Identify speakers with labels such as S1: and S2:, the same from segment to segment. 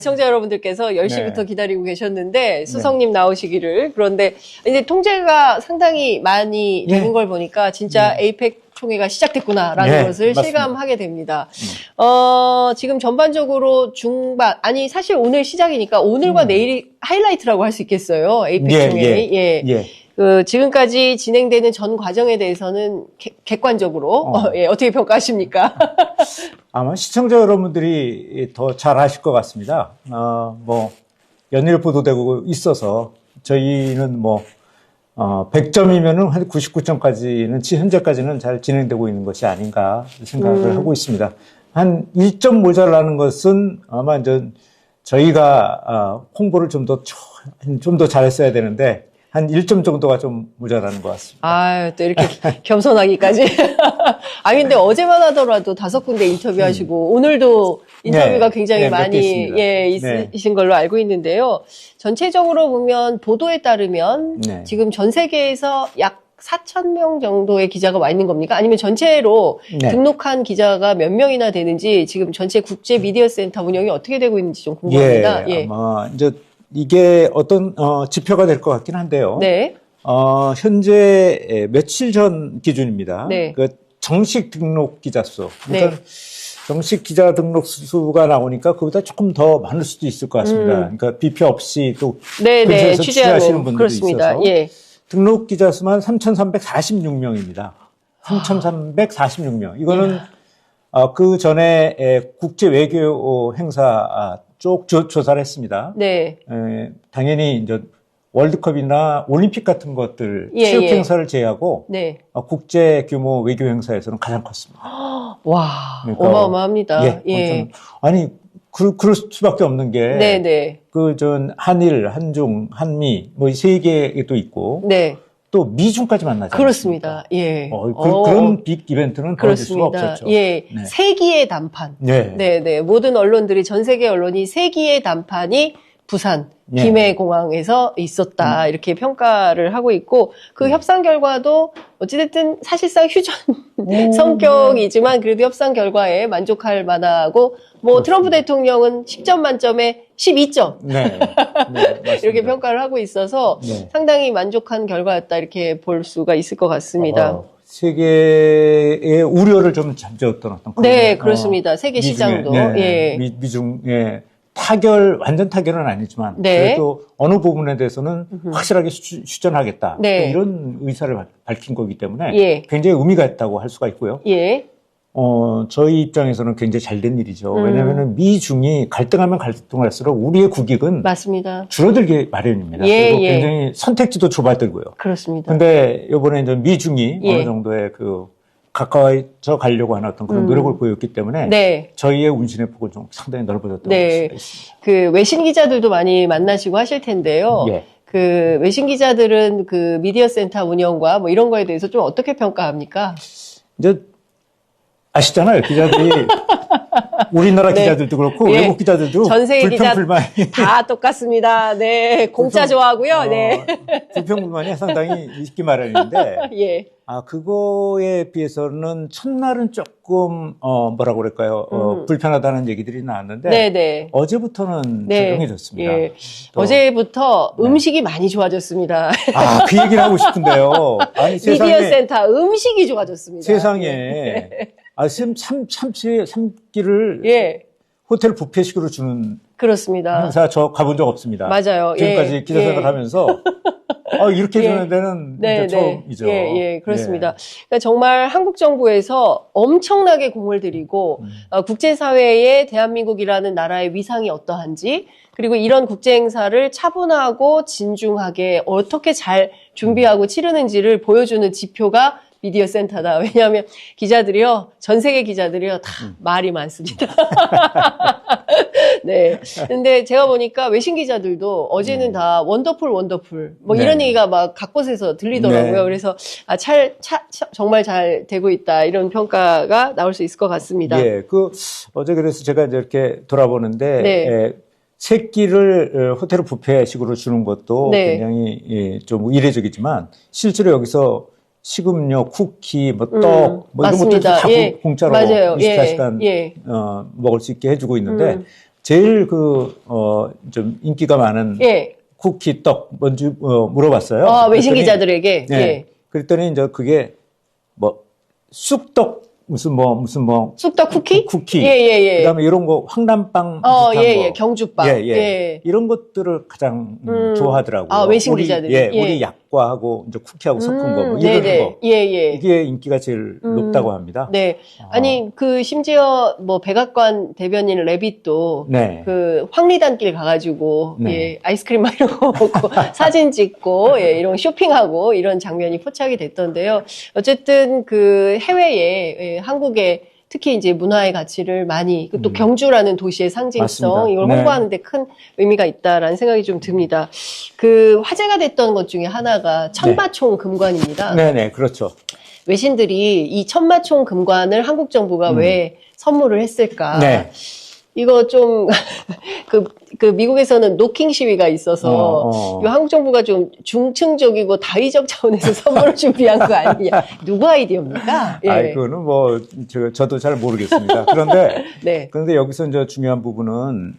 S1: 시청자 여러분들께서 10시부터
S2: 네.
S1: 기다리고 계셨는데 수석님 나오시기를. 그런데 이제 통제가 상당히 많이 되는 걸 보니까 진짜 에이펙 총회가 시작됐구나라는 것을
S2: 맞습니다.
S1: 실감하게 됩니다. 지금 전반적으로 아니 사실 오늘 시작이니까 오늘과 내일이 하이라이트라고 할 수 있겠어요. 에이펙 총회. 지금까지 진행되는 전 과정에 대해서는 객관적으로 어떻게 평가하십니까?
S2: 아마 시청자 여러분들이 더 잘 아실 것 같습니다. 연일 보도되고 있어서 저희는 100점이면은 한 99점까지는 현재까지는 잘 진행되고 있는 것이 아닌가 생각을 하고 있습니다. 한 1점 모자라는 것은 아마 이제 저희가 홍보를 좀 더 잘했어야 되는데 한 1점 정도가 좀 모자라는 것 같습니다.
S1: 아유, 또 이렇게 겸손하기까지. 근데 어제만 하더라도 5군데 인터뷰하시고, 오늘도 인터뷰가 굉장히 많이, 있으신 걸로 알고 있는데요. 전체적으로 보면, 보도에 따르면, 지금 전 세계에서 약 4,000명 정도의 기자가 와 있는 겁니까? 아니면 전체로 등록한 기자가 몇 명이나 되는지, 지금 전체 국제 미디어 센터 운영이 어떻게 되고 있는지 좀 궁금합니다.
S2: 아마 이제 이게 어떤 지표가 될 것 같긴 한데요.
S1: 네.
S2: 현재 며칠 전 기준입니다.
S1: 네.
S2: 그 정식 등록 기자 수. 그러니까 정식 기자 등록 수가 나오니까 그보다 조금 더 많을 수도 있을 것 같습니다. 그러니까 비표 없이 또 근처에서 취재하시는 분들도
S1: 그렇습니다.
S2: 있어서 등록 기자 수만 3,346명입니다. 3,346명. 이거는 그 전에 국제 외교 행사 쭉 조사를 했습니다. 당연히 이제 월드컵이나 올림픽 같은 것들 체육 행사를 제외하고 국제 규모 외교 행사에서는 가장 컸습니다.
S1: 와, 그러니까, 어마어마합니다.
S2: 아니 그럴 수밖에 없는 게 한일, 한중, 한미 이 세 개도 있고 또 미중까지 만나잖아요.
S1: 그렇습니다.
S2: 그런 빅 이벤트는 벌어질 수가 없었죠.
S1: 세기의 단판. 모든 언론들이, 전 세계 언론이 세기의 단판이 부산, 김해공항에서 있었다. 이렇게 평가를 하고 있고, 그 협상 결과도 어찌됐든 사실상 휴전 성격이지만 그래도 협상 결과에 만족할 만하고, 트럼프 대통령은 10점 만점에 12점. 이렇게 평가를 하고 있어서 상당히 만족한 결과였다. 이렇게 볼 수가 있을 것 같습니다.
S2: 세계의 우려를 좀 잠재웠던 어떤 그런.
S1: 그렇습니다. 세계 시장도.
S2: 미중, 완전 타결은 아니지만 그래도 어느 부분에 대해서는 확실하게 휴전하겠다. 이런 의사를 밝힌 거기 때문에 굉장히 의미가 있다고 할 수가 있고요. 저희 입장에서는 굉장히 잘된 일이죠. 왜냐하면 미중이 갈등하면 갈등할수록 우리의 국익은 줄어들기 마련입니다. 그리고 굉장히 선택지도 좁아들고요.
S1: 그렇습니다.
S2: 근데 이번에 이제 미중이 어느 정도의 가까워져 가려고 하는 어떤 그런 노력을 보였기 때문에 저희의 운신의 폭은 좀 상당히 넓어졌다고 볼 수가 있습니다.
S1: 그 외신 기자들도 많이 만나시고 하실 텐데요. 그 외신 기자들은 그 미디어 센터 운영과 이런 거에 대해서 좀 어떻게 평가합니까?
S2: 이제 아시잖아요. 기자들이 우리나라 기자들도 그렇고 외국 기자들도
S1: 전 세계 기자
S2: 불평불만이
S1: 다 똑같습니다. 공짜 좋아하고요.
S2: 불평불만이 상당히 있기 마련인데 그거에 비해서는 첫날은 조금 뭐라고 그럴까요? 불편하다는 얘기들이 나왔는데 어제부터는 조용해졌습니다.
S1: 어제부터 음식이 많이 좋아졌습니다.
S2: 그 얘기를 하고 싶은데요. 아니,
S1: 미디어 센터 음식이 좋아졌습니다.
S2: 세상에 삼기를 호텔 뷔페식으로 주는
S1: 그렇습니다.
S2: 행사 저 가본 적 없습니다.
S1: 맞아요.
S2: 지금까지 기자 생활을 하면서 이렇게 주는 데는 처음이죠.
S1: 그렇습니다. 그러니까 정말 한국 정부에서 엄청나게 공을 들이고 국제사회에 대한민국이라는 나라의 위상이 어떠한지, 그리고 이런 국제 행사를 차분하고 진중하게 어떻게 잘 준비하고 치르는지를 보여주는 지표가 미디어 센터다. 왜냐하면 기자들이요, 전 세계 기자들이요, 다 말이 많습니다. 근데 제가 보니까 외신 기자들도 어제는 다 원더풀 이런 얘기가 막 각곳에서 들리더라고요. 그래서 정말 잘 되고 있다, 이런 평가가 나올 수 있을 것 같습니다.
S2: 어제 그래서 제가 이렇게 돌아보는데 새끼를 호텔 뷔페식으로 주는 것도 굉장히 좀 이례적이지만 실제로 여기서 식음료, 쿠키, 떡, 이런 것들 다 공짜로 24시간 먹을 수 있게 해주고 있는데 제일 좀 인기가 많은
S1: 예.
S2: 쿠키 떡 뭔지 물어봤어요.
S1: 아, 외신
S2: 그랬더니,
S1: 기자들에게.
S2: 네.
S1: 예.
S2: 그랬더니 이제 그게 뭐 쑥떡 무슨
S1: 쑥떡 쿠키?
S2: 쿠키.
S1: 예.
S2: 그다음에 이런 거 황남빵
S1: 예. 경주빵. 예.
S2: 이런 것들을 가장 좋아하더라고요.
S1: 아, 외신 기자들이.
S2: 예, 우리 약과하고 이제 쿠키하고 섞은 거, 뭐 이런 거.
S1: 예.
S2: 이게 인기가 제일 높다고 합니다.
S1: 네. 아니, 심지어 뭐 백악관 대변인 레빗도
S2: 네.
S1: 황리단길 가가지고,
S2: 네.
S1: 예, 아이스크림 막 이런 거 먹고 사진 찍고, 예, 이런 쇼핑하고 이런 장면이 포착이 됐던데요. 어쨌든 해외에, 예, 한국의 특히 이제 문화의 가치를 많이, 또 경주라는 도시의 상징성,
S2: 맞습니다.
S1: 이걸
S2: 네.
S1: 홍보하는데 큰 의미가 있다라는 생각이 좀 듭니다. 화제가 됐던 것 중에 하나가 천마총 금관입니다.
S2: 네네, 그렇죠.
S1: 외신들이 이 천마총 금관을 한국 정부가 왜 선물을 했을까?
S2: 네.
S1: 이거 좀, 미국에서는 노킹 시위가 있어서, 이 한국 정부가 좀 중층적이고 다의적 차원에서 선물을 준비한 거 아니냐. 누구 아이디어입니까? 예.
S2: 그거는 저도 잘 모르겠습니다. 그런데,
S1: 네.
S2: 그런데 여기서 이제 중요한 부분은,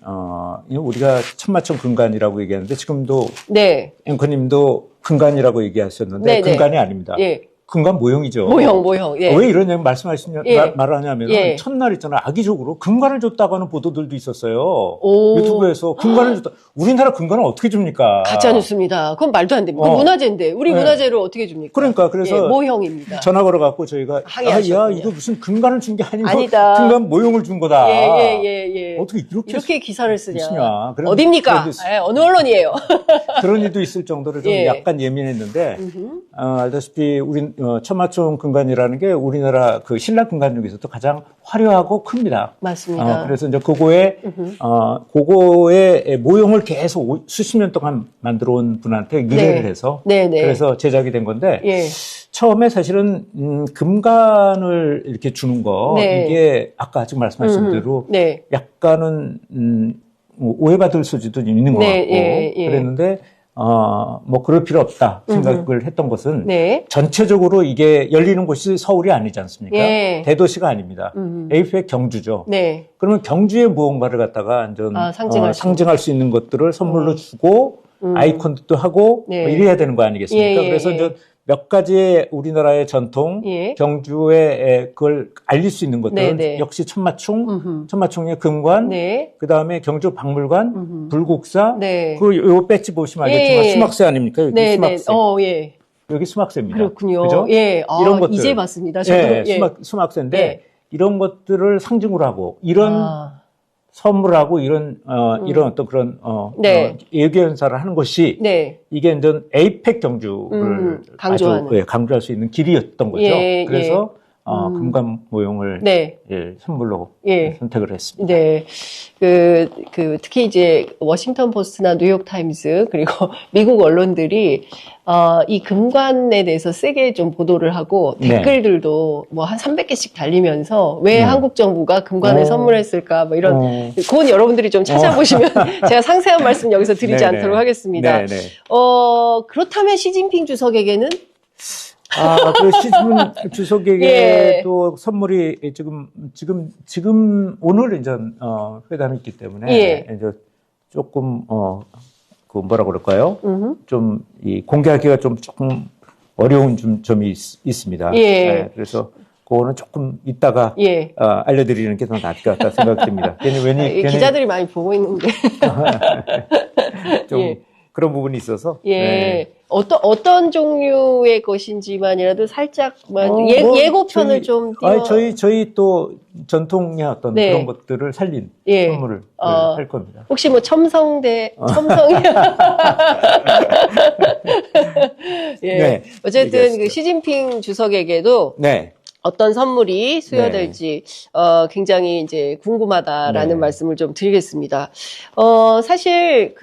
S2: 우리가 천마총 금관이라고 얘기하는데, 지금도,
S1: 네.
S2: 앵커님도 금관이라고 얘기하셨는데,
S1: 네,
S2: 금관이 아닙니다.
S1: 예.
S2: 금관 모형이죠.
S1: 모형. 예.
S2: 왜 이런 말을 하냐면,
S1: 예.
S2: 첫날 있잖아요. 악의적으로 금관을 줬다고 하는 보도들도 있었어요.
S1: 오.
S2: 유튜브에서 금관을 줬다. 우리나라 금관을 어떻게 줍니까?
S1: 가짜뉴스입니다. 그건 말도 안 됩니다. 문화재인데, 우리 문화재를 어떻게 줍니까?
S2: 그러니까, 그래서.
S1: 예, 모형입니다.
S2: 전화 걸어갖고 저희가,
S1: 항의하셨군요.
S2: 이거 무슨 금관을 준 게 아니고,
S1: 아니다.
S2: 금관 모형을 준 거다.
S1: 예.
S2: 어떻게
S1: 이렇게 기사를 쓰냐.
S2: 어딥니까?
S1: 어느 언론이에요?
S2: 그런 일도 있을 정도로 좀
S1: 예.
S2: 약간 예민했는데, 알다시피, 천마총 금관이라는 게 우리나라 신라 금관 중에서도 가장 화려하고 큽니다.
S1: 맞습니다.
S2: 그래서 이제 그거의 모형을 계속 수십 년 동안 만들어 온 분한테 의뢰를 해서, 그래서 제작이 된 건데,
S1: 예.
S2: 처음에 사실은 금관을 이렇게 주는 거 이게 아까 지금 말씀하신 대로 약간은 오해받을 소지도 있는 것 같고 그랬는데 그럴 필요 없다 생각을 했던 것은 전체적으로 이게 열리는 곳이 서울이 아니지 않습니까? 대도시가 아닙니다. APEC 경주죠. 그러면 경주의 무언가를 갖다가 상징할 수 있는 것들을 선물로 주고 아이콘도 하고 뭐 이래야 되는 거 아니겠습니까? 그래서 이제 몇 가지의 우리나라의 전통, 경주에 그걸 알릴 수 있는 것들은 역시 천마총의 금관, 그 다음에 경주 박물관, 불국사, 요 배지 보시면 알겠지만 수막새 아닙니까? 여기 수막새. 여기 수막새입니다.
S1: 그렇군요.
S2: 그죠?
S1: 이런 것들. 이제 봤습니다. 저도.
S2: 수막새인데 이런 것들을 상징으로 하고 이런 선물하고 이런 어떤 그런 예견사를 하는 것이 이게 이제 에이펙 경주를 강조할 수 있는 길이었던 거죠. 그래서 금관 모형을 선물로 선택을 했습니다.
S1: 특히 이제 워싱턴 포스트나 뉴욕 타임스 그리고 미국 언론들이 이 금관에 대해서 세게 좀 보도를 하고 댓글들도 뭐 한 300개씩 달리면서 왜 한국 정부가 금관을 선물했을까 뭐 이런 그건 여러분들이 좀 찾아보시면 제가 상세한 말씀 여기서 드리지 않도록 하겠습니다. 그렇다면 시진핑 주석에게는
S2: 그 시진핑 주석에게 또 선물이 지금 오늘 이제 회담이 있기 때문에 이제 조금 뭐라 그럴까요? 좀 공개하기가 조금 어려운 점이 있습니다. 그래서 그거는 조금 이따가 알려드리는 게 더 나을 것 같다 생각됩니다. 괜히
S1: 기자들이 많이 보고 있는데
S2: 좀 그런 부분이 있어서.
S1: 어떤 종류의 것인지만이라도 살짝만 예고편을 좀 띄워.
S2: 저희 또 전통의 어떤 그런 것들을 살린 선물을 할 겁니다.
S1: 혹시 뭐 첨성이 어쨌든 그 시진핑 주석에게도 어떤 선물이 수여될지 굉장히 이제 궁금하다라는 말씀을 좀 드리겠습니다. 사실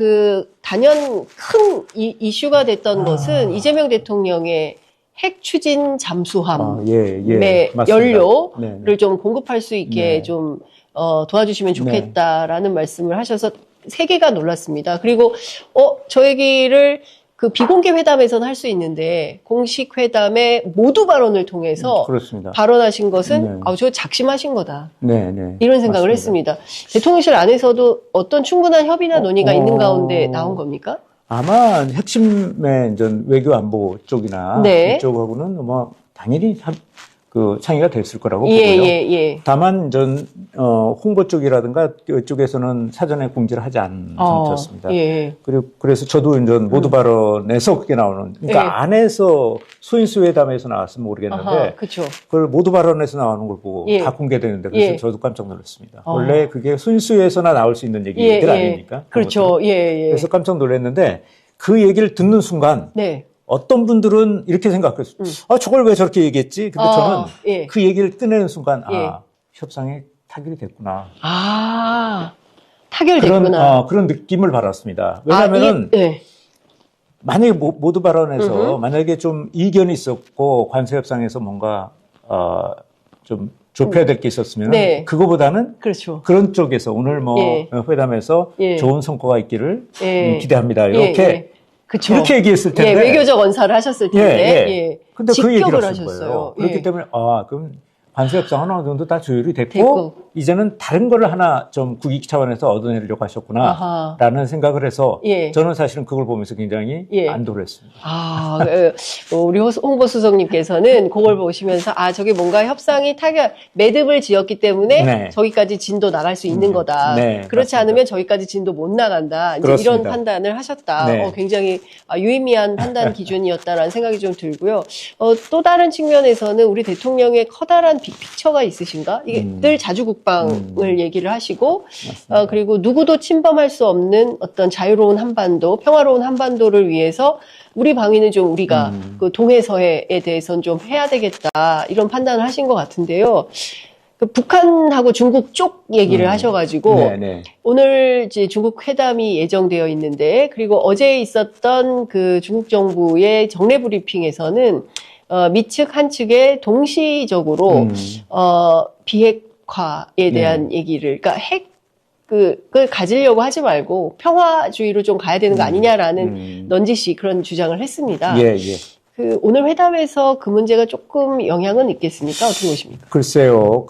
S1: 단연 큰 이슈가 됐던 것은 이재명 대통령의 핵 추진 잠수함의 연료를 좀 공급할 수 있게 좀 도와주시면 좋겠다라는 말씀을 하셔서 세계가 놀랐습니다. 그리고 저 얘기를 그 비공개 회담에서는 할 수 있는데 공식 회담에 모두 발언을 통해서
S2: 그렇습니다.
S1: 발언하신 것은
S2: 네.
S1: 저 작심하신 거다.
S2: 네, 네.
S1: 이런 생각을
S2: 맞습니다.
S1: 했습니다. 대통령실 안에서도 어떤 충분한 협의나 논의가 있는 가운데 나온 겁니까?
S2: 아마 핵심의 이제 외교 안보 쪽이나
S1: 네.
S2: 이쪽하고는 뭐 당연히 상의가 됐을 거라고
S1: 예,
S2: 보고요.
S1: 예, 예.
S2: 다만 홍보 쪽이라든가 이쪽에서는 사전에 공지를 하지 않은 상태였습니다.
S1: 예.
S2: 그래서 저도 이제 모두 발언에서 그게 나오는, 그러니까
S1: 예.
S2: 안에서 소인수 회담에서 나왔으면 모르겠는데
S1: 그렇죠.
S2: 그걸 모두 발언에서 나오는 걸 보고
S1: 예.
S2: 다 공개되는데 그래서
S1: 예.
S2: 저도 깜짝 놀랐습니다. 원래 그게 소인수에서나 나올 수 있는 얘기들 아닙니까?
S1: 그렇죠. 예, 예.
S2: 그래서 깜짝 놀랐는데 그 얘기를 듣는 순간
S1: 네.
S2: 어떤 분들은 이렇게 생각했어요. 저걸 왜 저렇게 얘기했지? 근데 저는
S1: 예.
S2: 그 얘기를 꺼내는 순간,
S1: 예.
S2: 협상이 타결이 됐구나.
S1: 타결됐구나.
S2: 그런 느낌을 받았습니다. 왜냐면은,
S1: 예.
S2: 만약에 모두 발언에서 만약에 좀 이견이 있었고, 관세협상에서 뭔가, 좀 좁혀야 될 게 있었으면,
S1: 네.
S2: 그거보다는
S1: 그렇죠.
S2: 그런 쪽에서 오늘 회담에서
S1: 예.
S2: 좋은 성과가 있기를
S1: 예.
S2: 기대합니다. 이렇게.
S1: 예. 그쵸.
S2: 이렇게 얘기했을 텐데.
S1: 예, 외교적 언사를 하셨을 텐데.
S2: 예. 근데 그 얘기를
S1: 직격을
S2: 하신
S1: 하셨어요.
S2: 거예요. 그렇기
S1: 예.
S2: 때문에, 그럼 관세협상은 어느 정도 다 조율이 됐고, 이제는 다른 거를 하나 좀 국익 차원에서 얻어내려고 하셨구나, 라는 생각을 해서,
S1: 예.
S2: 저는 사실은 그걸 보면서 굉장히 안도를 했습니다.
S1: 우리 홍보수석님께서는 그걸 보시면서, 저게 뭔가 협상이 매듭을 지었기 때문에
S2: 네.
S1: 저기까지 진도 나갈 수 있는 거다.
S2: 네,
S1: 그렇지
S2: 맞습니다.
S1: 않으면 저기까지 진도 못 나간다. 이제
S2: 그렇습니다.
S1: 이런 판단을 하셨다.
S2: 네.
S1: 굉장히 유의미한 판단 기준이었다라는 생각이 좀 들고요. 또 다른 측면에서는 우리 대통령의 커다란 빅픽처가 있으신가? 이게 늘 자주국방을 얘기를 하시고, 그리고 누구도 침범할 수 없는 어떤 자유로운 한반도, 평화로운 한반도를 위해서 우리 방위는 좀 우리가 그 동해서해에 대해서는 좀 해야 되겠다. 이런 판단을 하신 것 같은데요. 북한하고 중국 쪽 얘기를 하셔가지고,
S2: 네네.
S1: 오늘 이제 중국 회담이 예정되어 있는데, 그리고 어제 있었던 그 중국 정부의 정례 브리핑에서는 미측 한측에 동시적으로 비핵화에 대한 얘기를, 그러니까 그걸 가지려고 하지 말고 평화주의로 좀 가야 되는 거 아니냐라는 넌지시 그런 주장을 했습니다.
S2: 예.
S1: 오늘 회담에서 그 문제가 조금 영향은 있겠습니까? 어떻게 보십니까?
S2: 글쎄요,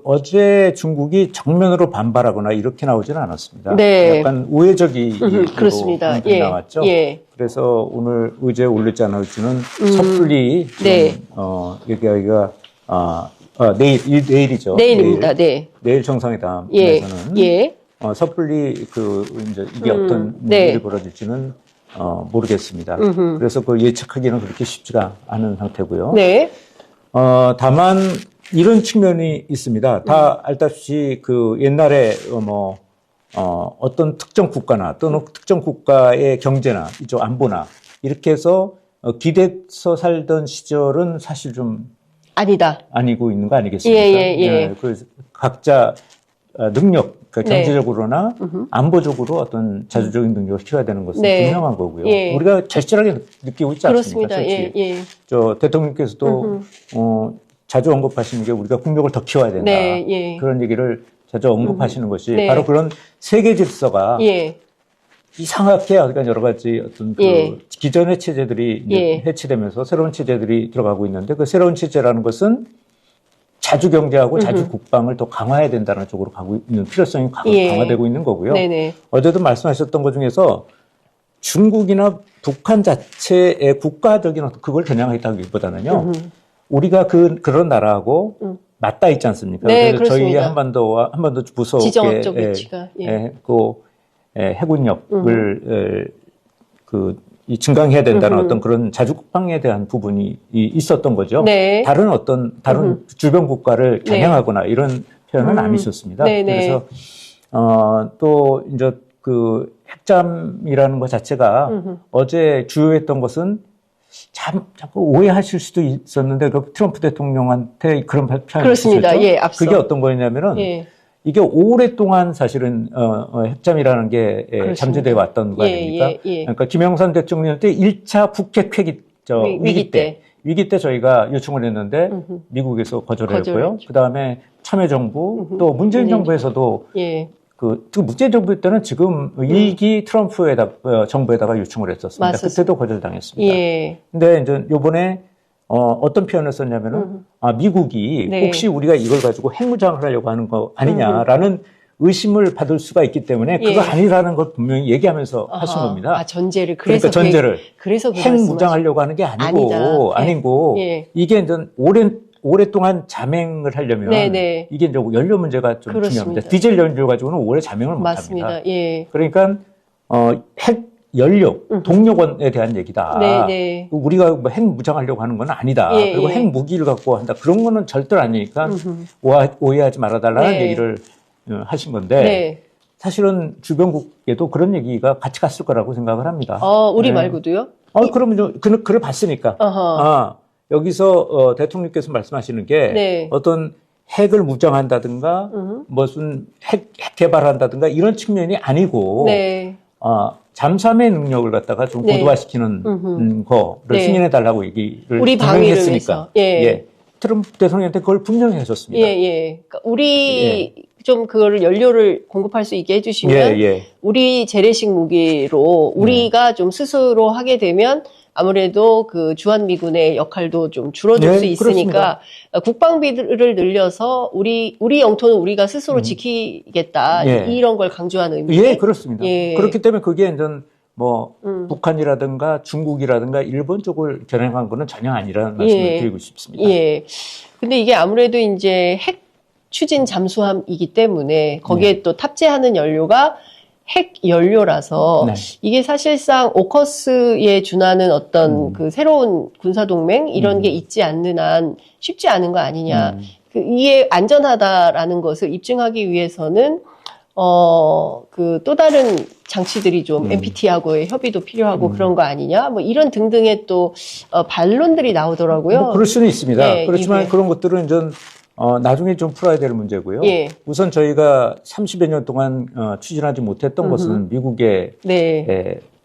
S2: 어제 중국이 정면으로 반발하거나 이렇게 나오지는 않았습니다.
S1: 네.
S2: 약간 우회적이
S1: 그렇습니다.
S2: 나왔죠.
S1: 예.
S2: 그래서 오늘 의제에 올릴지 안 올지는 섣불리
S1: 네.
S2: 얘기하기가 내일이죠.
S1: 내일입니다. 네.
S2: 내일 정상회담에서는
S1: 예.
S2: 섭불리 이제 이게 어떤 일이 벌어질지는 모르겠습니다. 그래서 그 예측하기는 그렇게 쉽지가 않은 상태고요.
S1: 네.
S2: 다만 이런 측면이 있습니다. 다 알다시피 옛날에 어떤 특정 국가나 또는 특정 국가의 경제나 이쪽 안보나 이렇게 해서 기대서 살던 시절은 사실 좀 아니고 있는 거 아니겠습니까?
S1: 예.
S2: 그래서 각자 능력, 그러니까 경제적으로나 안보적으로 어떤 자주적인 능력을 키워야 되는 것은 분명한 거고요. 우리가 절실하게 느끼고 있지 않습니까?
S1: 그렇습니다.
S2: 저 대통령께서도 자주 언급하시는 게 우리가 국력을 더 키워야 된다. 그런 얘기를 자주 언급하시는 것이 바로 그런 세계 질서가 이상하게 그러니까 여러 가지 어떤 기존의 체제들이 이제 해체되면서 새로운 체제들이 들어가고 있는데 그 새로운 체제라는 것은 자주 경제하고 자주 국방을 더 강화해야 된다는 쪽으로 가고 있는 필요성이 강화되고 있는 거고요. 어제도 말씀하셨던 것 중에서 중국이나 북한 자체의 국가적인 어떤 그걸 겨냥하겠다기보다는요. 우리가 그런 나라하고 맞닿아 있지 않습니까?
S1: 네,
S2: 그래서 저희
S1: 그렇습니다.
S2: 한반도 부속의
S1: 지정학적 위치가
S2: 해군력을 증강해야 된다는 어떤 그런 자주국방에 대한 부분이 있었던 거죠. 다른 주변 국가를 겨냥하거나 이런 표현은 안 있었습니다. 그래서 또 이제 핵잠이라는 것 자체가 어제 주요했던 것은 자꾸 오해하실 수도 있었는데 트럼프 대통령한테 그런 표현이 있었죠.
S1: 앞서.
S2: 그게 어떤 거였냐면은 이게 오랫동안 사실은 핵잠이라는 게 잠재되어 왔던 거 아닙니까? 그러니까 김영삼 대통령 때 1차 북핵 위기 때 저희가 요청을 했는데 미국에서 거절을 했고요. 그다음에 참여정부 또 문재인 정부에서도 그 문재인 정부 때는 지금 1기 정부에다가 요청을 했었습니다.
S1: 맞습니다.
S2: 그때도 거절당했습니다.
S1: 예.
S2: 근데 이제 요번에 어떤 표현을 썼냐면은 미국이
S1: 네.
S2: 혹시 우리가 이걸 가지고 핵무장을 하려고 하는 거 아니냐라는 의심을 받을 수가 있기 때문에 그거 아니라는 걸 분명히 얘기하면서 하신 겁니다.
S1: 아, 전제를 그래서
S2: 그러니까 전제를
S1: 그래서 그
S2: 핵무장하려고 하는 게 아니고
S1: 예.
S2: 이게 이제 오랫동안 잠행을 하려면
S1: 네네.
S2: 이게 이제 연료 문제가 좀
S1: 그렇습니다.
S2: 중요합니다. 디젤 연료 가지고는 오래 잠행을 못
S1: 맞습니다.
S2: 합니다.
S1: 예.
S2: 그러니까 핵 연료, 동력원에 대한 얘기다.
S1: 네네.
S2: 우리가 뭐 핵 무장하려고 하는 건 아니다.
S1: 예,
S2: 그리고
S1: 예.
S2: 핵 무기를 갖고 한다. 그런 거는 절대로 아니니까 오해하지 말아달라는
S1: 네.
S2: 얘기를 하신 건데
S1: 네.
S2: 사실은 주변국에도 그런 얘기가 같이 갔을 거라고 생각을 합니다.
S1: 우리
S2: 네.
S1: 말고도요?
S2: 그러면 그래 봤으니까. 여기서 대통령께서 말씀하시는 게
S1: 네.
S2: 어떤 핵을 무장한다든가 무슨 핵 개발한다든가 이런 측면이 아니고
S1: 네.
S2: 잠수함의 능력을 갖다가 좀
S1: 네.
S2: 고도화시키는 거를
S1: 네.
S2: 승인해 달라고 얘기를
S1: 우리 방위를
S2: 했으니까.
S1: 위해서. 예.
S2: 트럼프 대통령한테 그걸 분명히 하셨습니다.
S1: 예. 그러니까 우리 좀 그거를 연료를 공급할 수 있게 해주시면 우리 재래식 무기로 우리가 좀 스스로 하게 되면 아무래도 그 주한미군의 역할도 좀 줄어들 수 있으니까
S2: 그렇습니다.
S1: 국방비를 늘려서 우리 영토는 우리가 스스로 지키겠다 이런 걸 강조하는 의미인데.
S2: 예, 그렇습니다. 그렇기 때문에 그게 이제 뭐 북한이라든가 중국이라든가 일본 쪽을 겨냥한 거는 전혀 아니라는 말씀을 드리고 싶습니다.
S1: 예. 근데 이게 아무래도 이제 핵 추진 잠수함이기 때문에 거기에 또 탑재하는 연료가 핵 연료라서 이게 사실상 오커스에 준하는 어떤 그 새로운 군사동맹 이런 게 있지 않는 한 쉽지 않은 거 아니냐. 이게 안전하다라는 것을 입증하기 위해서는 그 또 다른 장치들이 좀 NPT하고의 협의도 필요하고 그런 거 아니냐. 뭐 이런 등등의 또 반론들이 나오더라고요.
S2: 뭐 그럴 수는 있습니다.
S1: 네,
S2: 그렇지만 그런 것들은 좀 나중에 좀 풀어야 될 문제고요. 우선 저희가 30여 년 동안 추진하지 못했던 것은 미국의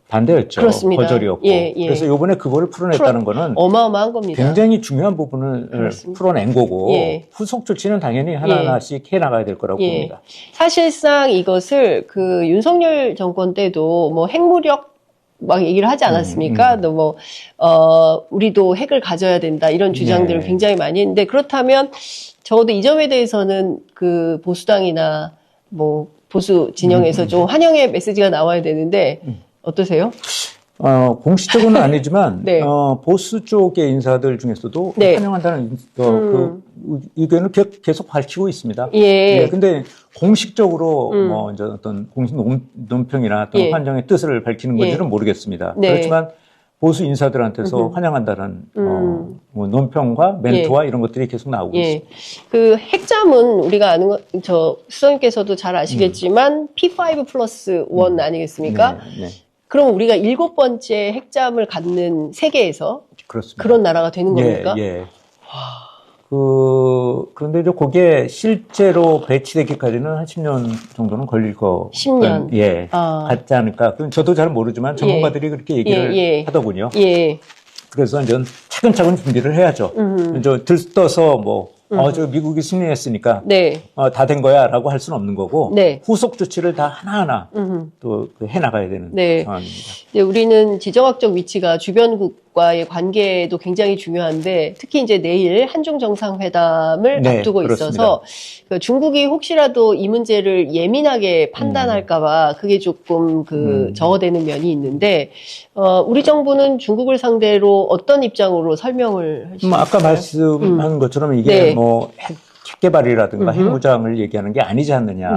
S2: 반대였죠.
S1: 그렇습니다.
S2: 거절이었고. 그래서 이번에 그거를 풀어냈다는 거는
S1: 어마어마한 겁니다.
S2: 굉장히 중요한 부분을 풀어낸 거고 후속 조치는 당연히 하나하나씩 해나가야 될 거라고 봅니다.
S1: 사실상 이것을 그 윤석열 정권 때도 뭐 핵무력 막 얘기를 하지 않았습니까? 또 뭐, 우리도 핵을 가져야 된다. 이런 주장들을 굉장히 많이 했는데, 그렇다면 적어도 이 점에 대해서는 그 보수당이나 뭐 보수 진영에서 좀 환영의 메시지가 나와야 되는데, 어떠세요?
S2: 공식적으로는 아니지만, 보수 쪽의 인사들 중에서도 환영한다는 그 의견을 계속 밝히고 있습니다. 근데 공식적으로 뭐 이제 어떤 공식 논평이나 어떤 환영의 뜻을 밝히는 건지는 모르겠습니다. 그렇지만 보수 인사들한테서 환영한다는 뭐 논평과 멘트와 이런 것들이 계속 나오고 있습니다.
S1: 그 핵잠은 우리가 아는 거, 수석님께서도 잘 아시겠지만 P5 플러스 1 아니겠습니까? 그럼 우리가 7번째 핵잠을 갖는 세계에서
S2: 그렇습니다.
S1: 그런 나라가 되는 겁니까?
S2: 그런데 이제 그게 실제로 배치되기까지는 한 10년 정도는 걸릴 거.
S1: 10년?
S2: 같지 않을까. 그건 저도 잘 모르지만 전문가들이 그렇게 얘기를 하더군요. 그래서 이제 차근차근 준비를 해야죠. 이제 들떠서 뭐, 저 미국이 승리했으니까 다 된 거야 라고 할 수는 없는 거고 후속 조치를 다 하나하나 또 해나가야 되는 상황입니다.
S1: 우리는 지정학적 위치가 주변국과의 관계도 굉장히 중요한데 특히 이제 내일 한중 정상회담을 앞두고 있어서 그 중국이 혹시라도 이 문제를 예민하게 판단할까봐 그게 조금 저어되는 면이 있는데 우리 정부는 중국을 상대로 어떤 입장으로 설명을 할 수 있을까요?
S2: 아까 말씀한 것처럼 이게 뭐 핵 개발이라든가 핵무장을 얘기하는 게 아니지 않느냐.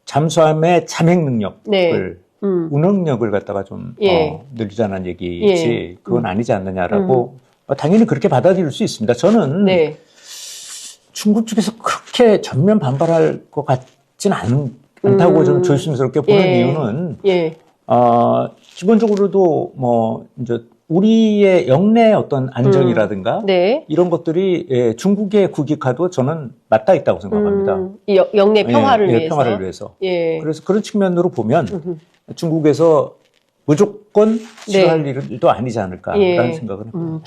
S2: 잠수함의 잠행 능력을 운항력을 갖다가 좀 늘리자는 얘기지 그건 아니지 않느냐라고 당연히 그렇게 받아들일 수 있습니다. 저는 중국 쪽에서 그렇게 전면 반발할 것 같지는 않다고 저는 조심스럽게 보는 이유는 기본적으로도 뭐 이제 우리의 영내 어떤 안정이라든가 이런 것들이 중국의 국익화도 저는 맞닿아 있다고 생각합니다.
S1: 영내 평화를 위해서.
S2: 평화를 위해서. 그래서 그런 측면으로 보면 중국에서 무조건 싫어할 일도 아니지 않을까라는 생각을 합니다.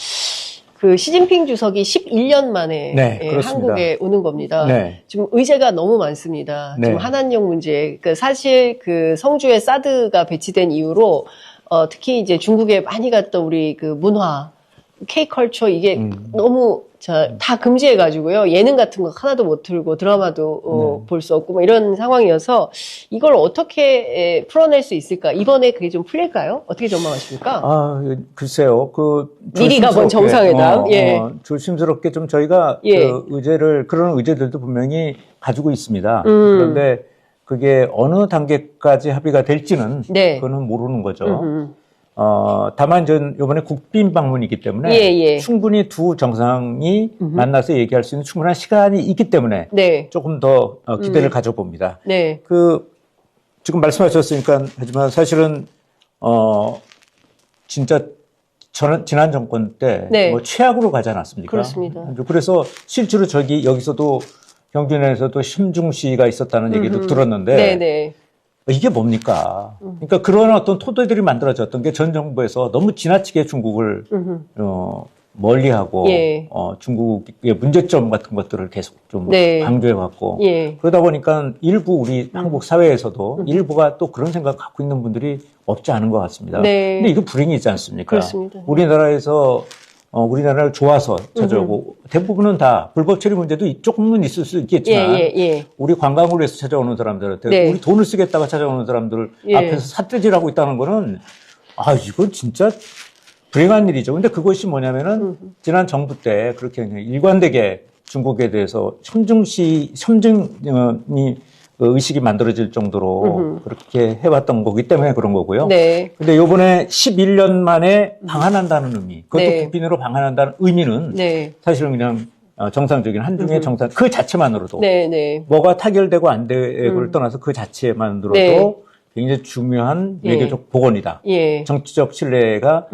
S1: 그 시진핑 주석이 11년 만에
S2: 네,
S1: 예,
S2: 그렇습니다.
S1: 한국에 오는 겁니다.
S2: 네.
S1: 지금 의제가 너무 많습니다.
S2: 네.
S1: 지금 한한령 문제, 그 사실 그 성주에 사드가 배치된 이후로 특히 이제 중국에 많이 갔던 우리 그 문화, K컬처 이게 너무 다 금지해가지고요. 예능 같은 거 하나도 못 틀고 드라마도 볼 수 없고 뭐 이런 상황이어서 이걸 어떻게 풀어낼 수 있을까? 이번에 그게 좀 풀릴까요? 어떻게 전망하십니까?
S2: 아, 글쎄요.
S1: 미리 가본 정상회담. 예.
S2: 조심스럽게 좀 저희가
S1: 예.
S2: 그런 의제들도 분명히 가지고 있습니다. 그런데 그게 어느 단계까지 합의가 될지는
S1: 네.
S2: 그거는 모르는 거죠. 다만 전 이번에 국빈 방문이기 때문에
S1: 예.
S2: 충분히 두 정상이 만나서 얘기할 수 있는 충분한 시간이 있기 때문에
S1: 네.
S2: 조금 더 기대를 가져봅니다.
S1: 네.
S2: 지금 말씀하셨으니까 하지만 사실은 진짜 지난 정권 때
S1: 네.
S2: 뭐 최악으로 가지 않았습니까?
S1: 그렇습니다.
S2: 그래서 실제로 여기서도 경준에서도 심중시가 있었다는 얘기도 들었는데
S1: 네네.
S2: 이게 뭡니까? 그러니까 그런 어떤 토대들이 만들어졌던 게 전 정부에서 너무 지나치게 중국을 멀리하고
S1: 예.
S2: 중국의 문제점 같은 것들을 계속 좀
S1: 네.
S2: 강조해왔고
S1: 예.
S2: 그러다 보니까 일부 우리 한국 사회에서도 일부가 또 그런 생각 갖고 있는 분들이 없지 않은 것 같습니다.
S1: 네.
S2: 근데 이거 불행이지 않습니까?
S1: 그렇습니다.
S2: 우리나라에서 우리나라를 좋아서 찾아오고 대부분은 다 불법 처리 문제도 조금은 있을 수 있겠지만
S1: 예.
S2: 우리 관광을 위해서 찾아오는 사람들한테
S1: 네.
S2: 우리 돈을 쓰겠다가 찾아오는 사람들
S1: 예.
S2: 앞에서 삿대질하고 있다는 거는 이건 진짜 불행한 일이죠. 근데 그것이 뭐냐면은 지난 정부 때 그렇게 그냥 일관되게 중국에 대해서 섬증이 의식이 만들어질 정도로 그렇게 해왔던 거기 때문에 그런 거고요.
S1: 네.
S2: 근데 요번에 11년 만에 방한한다는 의미, 그것도
S1: 네.
S2: 국빈으로 방한한다는 의미는
S1: 네.
S2: 사실은 그냥 정상적인 한중의 정상, 그 자체만으로도
S1: 네.
S2: 뭐가 타결되고 안 되고를 떠나서 그 자체만으로도
S1: 네.
S2: 굉장히 중요한
S1: 예.
S2: 외교적 복원이다.
S1: 예.
S2: 정치적 신뢰가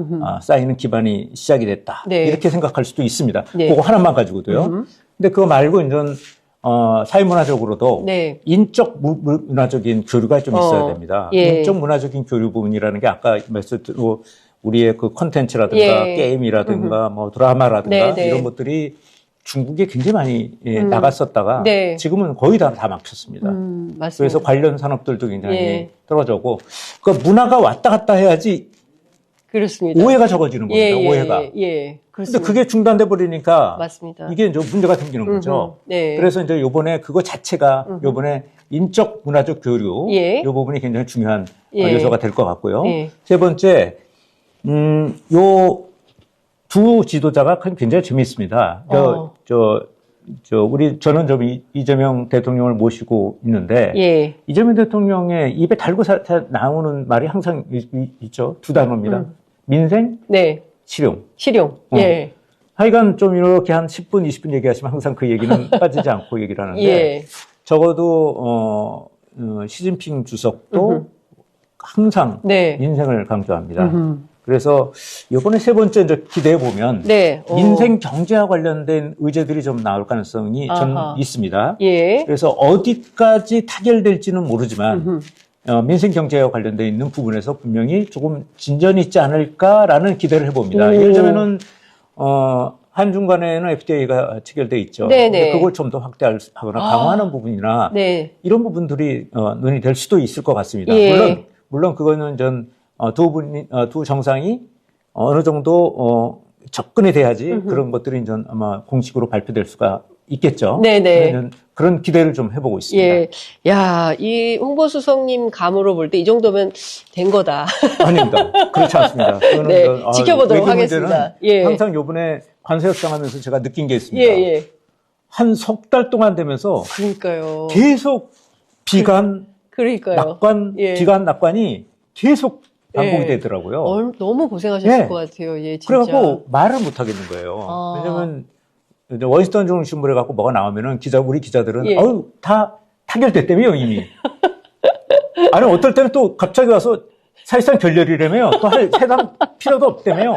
S2: 쌓이는 기반이 시작이 됐다.
S1: 네.
S2: 이렇게 생각할 수도 있습니다.
S1: 네.
S2: 그거 하나만 가지고도요. 근데 그거 말고 이제 사회문화적으로도
S1: 네.
S2: 인적 문화적인 교류가 좀 있어야 됩니다.
S1: 예.
S2: 인적 문화적인 교류 부분이라는 게 아까 말씀드린 우리의 그 콘텐츠라든가
S1: 예.
S2: 게임이라든가 뭐 드라마라든가
S1: 네.
S2: 이런 것들이 중국에 굉장히 많이 나갔었다가
S1: 네.
S2: 지금은 거의 다 막혔습니다.
S1: 맞습니다.
S2: 그래서 관련 산업들도 굉장히
S1: 예.
S2: 떨어져고 그 문화가 왔다 갔다 해야지
S1: 그렇습니다.
S2: 오해가 적어지는 겁니다. 오해가.
S1: 예.
S2: 근데
S1: 그렇습니다.
S2: 그게 중단돼 버리니까
S1: 맞습니다.
S2: 이게 이제 문제가 생기는 거죠.
S1: 네.
S2: 그래서 이제 요번에 그거 자체가 요번에 인적 문화적 교류
S1: 예.
S2: 요 부분이 굉장히 중요한
S1: 예.
S2: 요소가 될 것 같고요.
S1: 예.
S2: 세 번째 요 두 지도자가 굉장히 재미있습니다. 저는 좀 이재명 대통령을 모시고 있는데,
S1: 예.
S2: 이재명 대통령의 입에 달고 나오는 말이 항상 있죠. 두 단어입니다. 민생,
S1: 네.
S2: 실용.
S1: 예.
S2: 하여간 좀 이렇게 한 10분, 20분 얘기하시면 항상 그 얘기는 빠지지 않고 얘기를 하는데,
S1: 예.
S2: 적어도, 시진핑 주석도 항상
S1: 네.
S2: 민생을 강조합니다. 그래서 이번에 세 번째 이제 기대해 보면
S1: 네.
S2: 민생 경제와 관련된 의제들이 좀 나올 가능성이 저는 있습니다.
S1: 예.
S2: 그래서 어디까지 타결될지는 모르지만 민생 경제와 관련돼 있는 부분에서 분명히 조금 진전이 있지 않을까라는 기대를 해봅니다. 예를 들면은 한중 간에는 FTA가 체결돼 있죠.
S1: 네네.
S2: 근데 그걸 좀 더 확대하거나 강화하는 부분이나
S1: 네.
S2: 이런 부분들이 논의될 수도 있을 것 같습니다.
S1: 예.
S2: 물론 그거는 두 정상이 어느 정도 접근이 돼야지 그런 것들이 이제 아마 공식으로 발표될 수가 있겠죠.
S1: 네네.
S2: 그런 기대를 좀 해보고 있습니다.
S1: 예. 야, 이 홍보수석님 감으로 볼 때 이 정도면 된 거다.
S2: 아닙니다. 그렇지 않습니다.
S1: 네, 지켜보도록 하겠습니다. 예.
S2: 항상 요번에 관세 협상하면서 제가 느낀 게 있습니다.
S1: 예.
S2: 한 석 달 동안 되면서
S1: 그러니까요.
S2: 계속 비관,
S1: 그러니까요.
S2: 낙관,
S1: 예.
S2: 비관, 낙관이 계속 반복이
S1: 예.
S2: 되더라고요.
S1: 너무 고생하셨을
S2: 예.
S1: 것 같아요. 예, 진짜.
S2: 그래갖고 말을 못 하겠는 거예요. 왜냐면 워싱턴 중심부로 해갖고 뭐가 나오면은 우리 기자들은
S1: 예.
S2: 다 타결됐다며요 이미. 아니 어떨 때는 또 갑자기 와서 사실상 결렬이라며요. 또 해당 필요도 없다며요.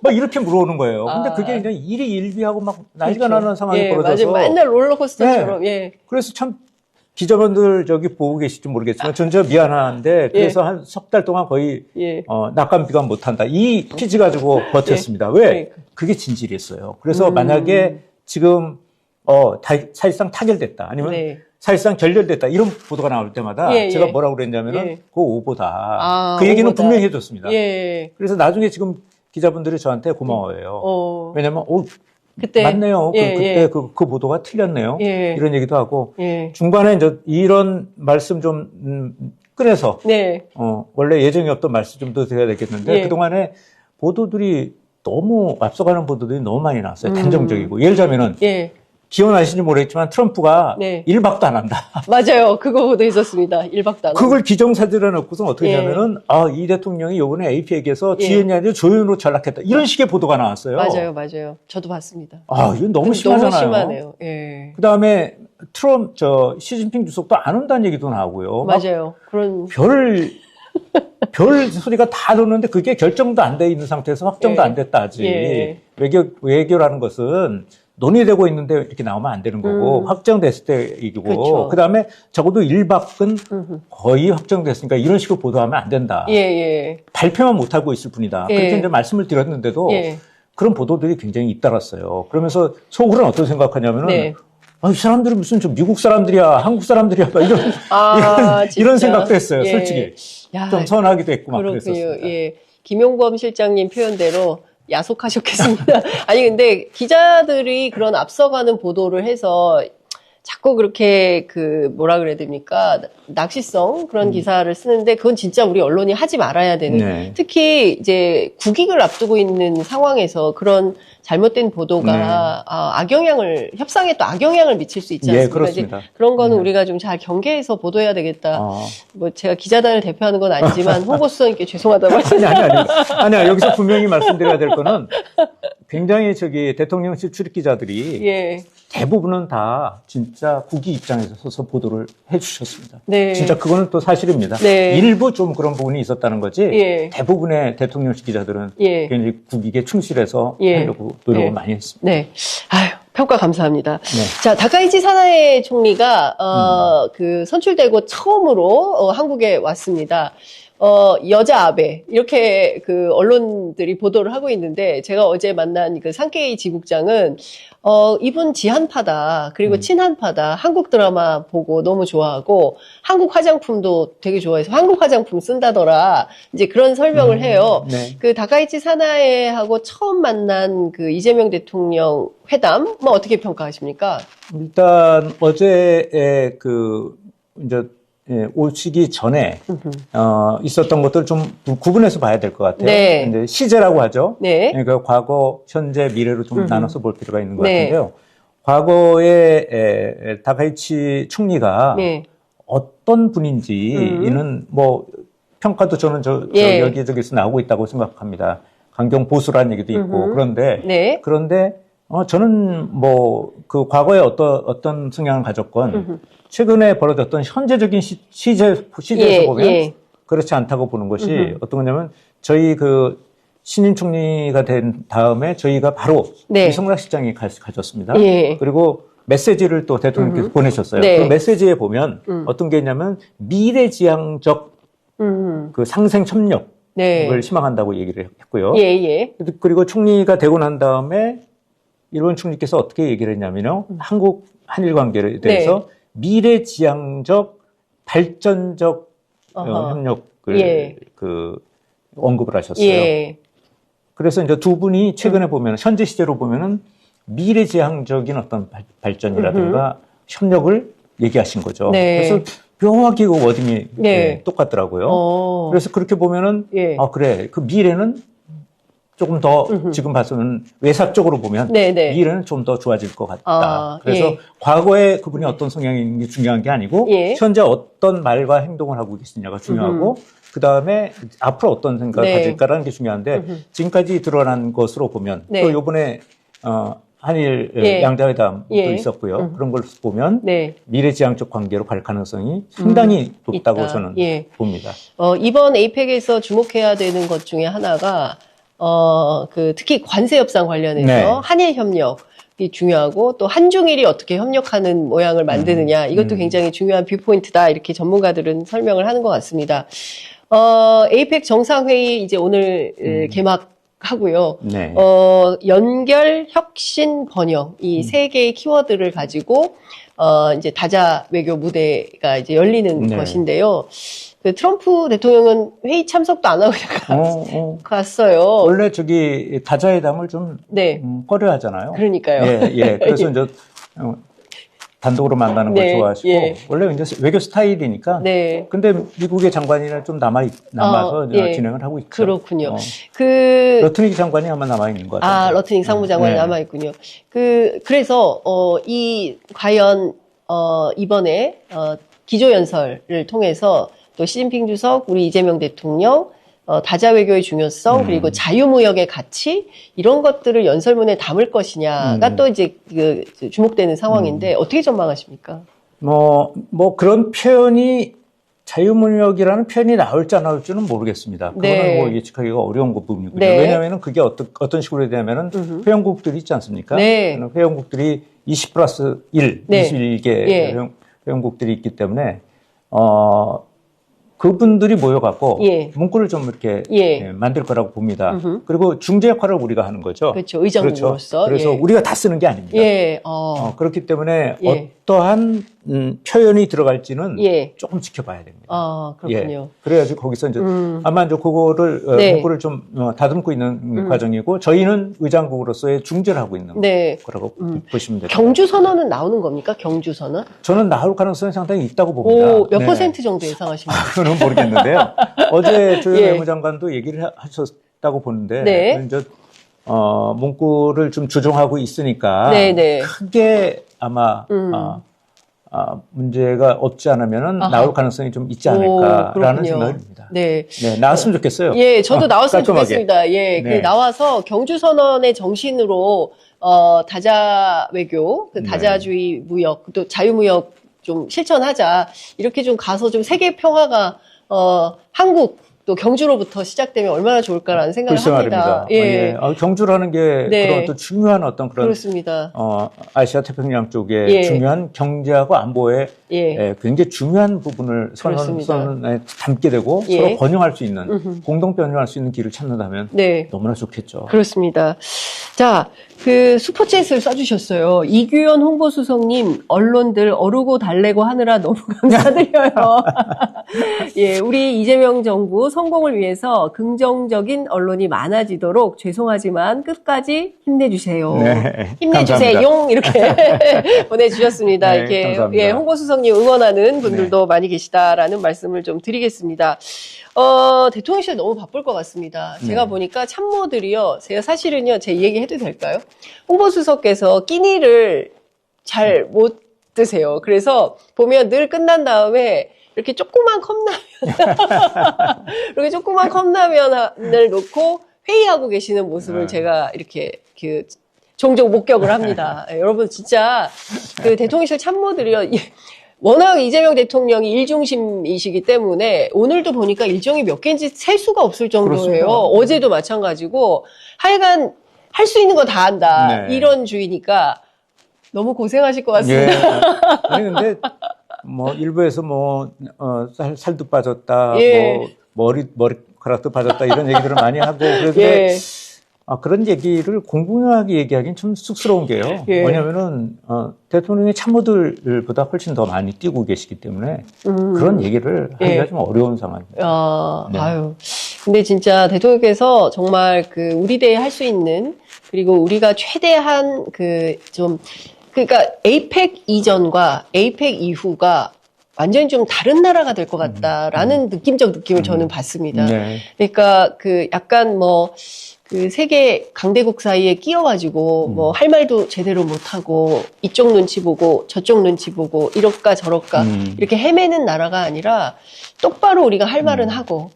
S2: 막 이렇게 물어오는 거예요. 근데 그게 그냥 일이 일비하고 막 난리가 나는 상황이 벌어져서.
S1: 맞아요. 맨날 롤러코스터처럼. 예.
S2: 그래서 참 기자분들 저기 보고 계실지 모르겠지만 전 저 미안한데 그래서 한 석 달 동안 거의 낙관 비관 못한다. 이 피지 가지고 버텼습니다. 왜? 그게 진실이었어요. 그래서 만약에 지금 사실상 타결됐다. 아니면 사실상 결렬됐다. 이런 보도가 나올 때마다 제가 뭐라고 그랬냐면은 그거 오보다. 그 얘기는
S1: 오보다.
S2: 분명히 해줬습니다. 그래서 나중에 지금 기자분들이 저한테 고마워해요. 왜냐면
S1: 그때
S2: 맞네요. 그때 그 보도가 틀렸네요. 이런 얘기도 하고 중간에 이제 이런 말씀 좀 꺼내서 원래 예정이 없던 말씀 좀 더 드려야 되겠는데 그동안에 보도들이 너무 앞서가는 보도들이 너무 많이 나왔어요. 단정적이고 예를 들자면은 기억나시는지 모르겠지만 트럼프가 1박도 안 한다.
S1: 맞아요. 그거 보도했었습니다. 1박도 안 한다.
S2: 그걸 기정사실에 넣고서 어떻게 하냐면은 이 대통령이 요번에 APEC에서 지연이 아니라 조연으로 전락했다. 이런 식의 보도가 나왔어요.
S1: 맞아요. 저도 봤습니다.
S2: 이건 너무 심하잖아요.
S1: 너무 심하네요.
S2: 그다음에 시진핑 주석도 안 온다는 얘기도 나오고요.
S1: 맞아요. 그런
S2: 별 소리가 다 도는데 그게 결정도 안 돼 있는 상태에서 확정도 안 됐다 아직. 외교라는 것은 논의되고 있는데 이렇게 나오면 안 되는 거고 확정됐을 때 얘기고
S1: 그렇죠.
S2: 그다음에 적어도 1박은 거의 확정됐으니까 이런 식으로 보도하면 안 된다. 발표만 못하고 있을 뿐이다. 그렇게 이제 말씀을 드렸는데도 그런 보도들이 굉장히 잇따랐어요. 그러면서 속으로는 어떤 생각하냐면은 이 사람들은 무슨 저 미국 사람들이야, 한국 사람들이야, 이런 생각도 했어요. 솔직히 좀 서운하기도 했고 막 그랬었어요.
S1: 김용범 실장님 표현대로 야속하셨겠습니다. 아니 근데 기자들이 그런 앞서가는 보도를 해서 자꾸 그렇게 뭐라 그래야 됩니까? 낚시성 그런 기사를 쓰는데 그건 진짜 우리 언론이 하지 말아야 되는. 특히 이제 국익을 앞두고 있는 상황에서 그런 잘못된 보도가 협상에 또 악영향을 미칠 수 있지 않습니까?
S2: 그렇습니다.
S1: 그런 거는 우리가 좀 잘 경계해서 보도해야 되겠다. 뭐 제가 기자단을 대표하는 건 아니지만 홍보수석님께 죄송하다고
S2: 아니야. 여기서 분명히 말씀드려야 될 거는 굉장히 대통령실 출입 기자들이 대부분은 다 진짜 국기 입장에서 서서 보도를 해주셨습니다. 진짜 그거는 또 사실입니다. 일부 좀 그런 부분이 있었다는 거지 대부분의 대통령실 기자들은 굉장히 국익에 충실해서 하려고 노력을 많이 했습니다.
S1: 평가 감사합니다. 자, 다카이치 사나에 총리가 선출되고 처음으로 한국에 왔습니다. 여자 아베 이렇게 언론들이 보도를 하고 있는데 제가 어제 만난 상케이 지국장은 이분 지한파다 그리고 친한파다 한국 드라마 보고 너무 좋아하고 한국 화장품도 되게 좋아해서 한국 화장품 쓴다더라 이제 그런 설명을 해요. 다카이치 사나에하고 처음 만난 이재명 대통령 회담 어떻게 평가하십니까?
S2: 일단 어제의 이제 오시기 전에 있었던 것들 좀 구분해서 봐야 될 것 같아요. 이제 시제라고 하죠. 그러니까 과거, 현재, 미래로 좀 나눠서 볼 필요가 있는 것 같은데요. 과거에 다카이치 총리가 어떤 분인지는 평가도 저는 여기저기서 나오고 있다고 생각합니다. 강경 보수라는 얘기도 있고 그런데 저는 과거에 어떤 성향을 가졌건 최근에 벌어졌던 현재적인 시제에서 보면 그렇지 않다고 보는 것이 어떤 거냐면 저희 신임 총리가 된 다음에 저희가 바로 이성락 실장이 가졌습니다. 그리고 메시지를 또 대통령께서 보내셨어요. 그 메시지에 보면 어떤 게 있냐면 미래지향적 상생 협력을 희망한다고 얘기를 했고요. 그리고 총리가 되고 난 다음에 일본 총리께서 어떻게 얘기를 했냐면요. 한일 관계에 대해서 미래지향적 발전적 협력을 언급을 하셨어요. 그래서 이제 두 분이 최근에 보면 현재 시제로 보면은 미래지향적인 어떤 발전이라든가 협력을 얘기하신 거죠. 그래서 묘하게 그 워딩이 똑같더라고요. 그래서 그렇게 보면은 그래 그 미래는 조금 더 지금 봐서는 외사적으로 보면 미래는 좀 더 좋아질 것 같다. 그래서 과거에 그분이 어떤 성향이 중요한 게 아니고 현재 어떤 말과 행동을 하고 계시냐가 중요하고 그 다음에 앞으로 어떤 생각을 가질까라는 게 중요한데 지금까지 드러난 것으로 보면 또 이번에 한일 양자회담도 있었고요. 그런 걸 보면 미래지향적 관계로 갈 가능성이 상당히 높다고 저는 봅니다.
S1: 이번 에이펙에서 주목해야 되는 것 중에 하나가 특히 관세 협상 관련해서 한일 협력 이 중요하고 또 한중일이 어떻게 협력하는 모양을 만드느냐 이것도 굉장히 중요한 뷰포인트다 이렇게 전문가들은 설명을 하는 것 같습니다. 에이펙 정상회의 이제 오늘 개막하고요.
S2: 네.
S1: 연결, 혁신, 번영 이 세 개의 키워드를 가지고 이제 다자 외교 무대가 이제 열리는
S2: 네.
S1: 것인데요. 그 트럼프 대통령은 회의 참석도 안 하고 그냥 갔어요.
S2: 원래 저기 다자회담을 좀
S1: 네.
S2: 꺼려하잖아요.
S1: 그러니까요.
S2: 예. 그래서 이제 단독으로 만나는 걸
S1: 네,
S2: 좋아하시고
S1: 예.
S2: 원래 이제 외교 스타일이니까.
S1: 네.
S2: 근데 미국의 장관이나 좀 남아서
S1: 예.
S2: 진행을 하고 있죠.
S1: 그렇군요.
S2: 러트닉 장관이 아마 남아 있는 것 같아요.
S1: 러트닉 상무장관이
S2: 네.
S1: 남아 있군요. 그래서 과연 이번에 기조연설을 통해서 또 시진핑 주석, 우리 이재명 대통령, 다자 외교의 중요성, 그리고 자유무역의 가치, 이런 것들을 연설문에 담을 것이냐가 또 이제 주목되는 상황인데, 어떻게 전망하십니까?
S2: 그런 표현이 자유무역이라는 표현이 나올지 안 나올지는 모르겠습니다. 그거는
S1: 네.
S2: 예측하기가 어려운 부분이고요.
S1: 네.
S2: 왜냐하면 그게 어떤 식으로 되냐면은 회원국들이 있지 않습니까?
S1: 네.
S2: 회원국들이 20+1,
S1: 네.
S2: 21개
S1: 예.
S2: 회원국들이 있기 때문에, 그분들이 모여갖고
S1: 예.
S2: 문구를 좀 이렇게
S1: 예.
S2: 만들 거라고 봅니다. 그리고 중재 역할을 우리가 하는 거죠.
S1: 그렇죠. 의장국으로서.
S2: 그래서
S1: 예.
S2: 우리가 다 쓰는 게 아닙니다.
S1: 예.
S2: 그렇기 때문에
S1: 예.
S2: 어떠한 표현이 들어갈지는
S1: 예.
S2: 조금 지켜봐야 됩니다.
S1: 그렇군요.
S2: 그래야지 거기서 이제 아마 이제 그거를
S1: 네.
S2: 문구를 좀 다듬고 있는 과정이고 저희는 의장국으로서의 중재를 하고 있는
S1: 네.
S2: 거라고 보시면 됩니다.
S1: 경주 선언은 나오는 겁니까? 경주 선언?
S2: 저는 나올 가능성이 상당히 있다고 봅니다.
S1: 몇
S2: 네.
S1: 퍼센트 정도 예상하십니까?
S2: 그거는 모르겠는데요. 어제 조영
S1: 예.
S2: 외무장관도 얘기를 하셨다고 보는데
S1: 네.
S2: 이제 문구를 좀 조정하고 있으니까
S1: 네.
S2: 크게 아마 문제가 없지 않으면은 나올 가능성이 좀 있지 않을까라는
S1: 그렇군요.
S2: 생각이 듭니다.
S1: 네.
S2: 네, 나왔으면 좋겠어요.
S1: 예, 저도 나왔으면
S2: 깔끔하게.
S1: 좋겠습니다. 예,
S2: 네.
S1: 나와서 경주선언의 정신으로, 다자 외교, 다자주의 무역, 또 자유무역 좀 실천하자. 이렇게 좀 가서 좀 세계 평화가, 한국, 또 경주로부터 시작되면 얼마나 좋을까라는 생각을
S2: 글쎄
S1: 합니다.
S2: 말입니다.
S1: 예.
S2: 경주라는 게
S1: 네.
S2: 그런 또 중요한 어떤 그런
S1: 그렇습니다.
S2: 아시아 태평양 쪽에
S1: 예.
S2: 중요한 경제하고 안보에
S1: 예.
S2: 굉장히 중요한 부분을
S1: 그렇습니다.
S2: 선언에 담게 되고
S1: 예.
S2: 서로 번영할 수 있는 공동 변형할 수 있는 길을 찾는다면
S1: 네.
S2: 너무나 좋겠죠.
S1: 그렇습니다. 자, 슈퍼챗을 써주셨어요. 이규현 홍보수석님, 언론들 어르고 달래고 하느라 너무 감사드려요. 예, 우리 이재명 정부 성공을 위해서 긍정적인 언론이 많아지도록 죄송하지만 끝까지 힘내주세요.
S2: 네,
S1: 힘내주세요.
S2: 감사합니다.
S1: 용 이렇게 보내주셨습니다.
S2: 네,
S1: 이렇게
S2: 감사합니다.
S1: 예, 홍보수석님 응원하는 분들도 많이 계시다라는 말씀을 좀 드리겠습니다. 대통령실 너무 바쁠 것 같습니다. 제가 보니까 참모들이요, 제가 사실은요, 제 얘기 해도 될까요? 홍보수석께서 끼니를 잘 못 드세요. 그래서 보면 늘 끝난 다음에 이렇게 조그만 컵라면, 이렇게 조그만 컵라면을 놓고 회의하고 계시는 모습을 제가 이렇게 종종 목격을 합니다. 여러분 진짜 대통령실 참모들이요. 워낙 이재명 대통령이 일중심이시기 때문에 오늘도 보니까 일정이 몇 개인지 셀 수가 없을 정도예요.
S2: 그렇습니다.
S1: 어제도 마찬가지고 하여간 할 수 있는 거 다 한다.
S2: 네.
S1: 이런 주의니까 너무 고생하실 것 같습니다.
S2: 예. 아니 근데 일부에서 살도 빠졌다,
S1: 예.
S2: 머리카락도 빠졌다 이런 얘기들을 많이 하고 그래서
S1: 예.
S2: 그런 얘기를 공공연하게 얘기하기는 좀 쑥스러운 게요.
S1: 예.
S2: 뭐냐면은 대통령의 참모들보다 훨씬 더 많이 뛰고 계시기 때문에 그런 얘기를 하기가
S1: 예.
S2: 좀 어려운 상황입니다. 네.
S1: 근데 진짜 대통령께서 정말 우리 대에 할 수 있는 그리고 우리가 최대한 그러니까 에이펙 이전과 에이펙 이후가 완전히 좀 다른 나라가 될 것 같다라는 느낌적 느낌을 저는 받습니다.
S2: 네.
S1: 그러니까 약간 세계 강대국 사이에 끼어가지고 할 말도 제대로 못하고 이쪽 눈치 보고 저쪽 눈치 보고 이럴까 저럴까 이렇게 헤매는 나라가 아니라 똑바로 우리가 할 말은 하고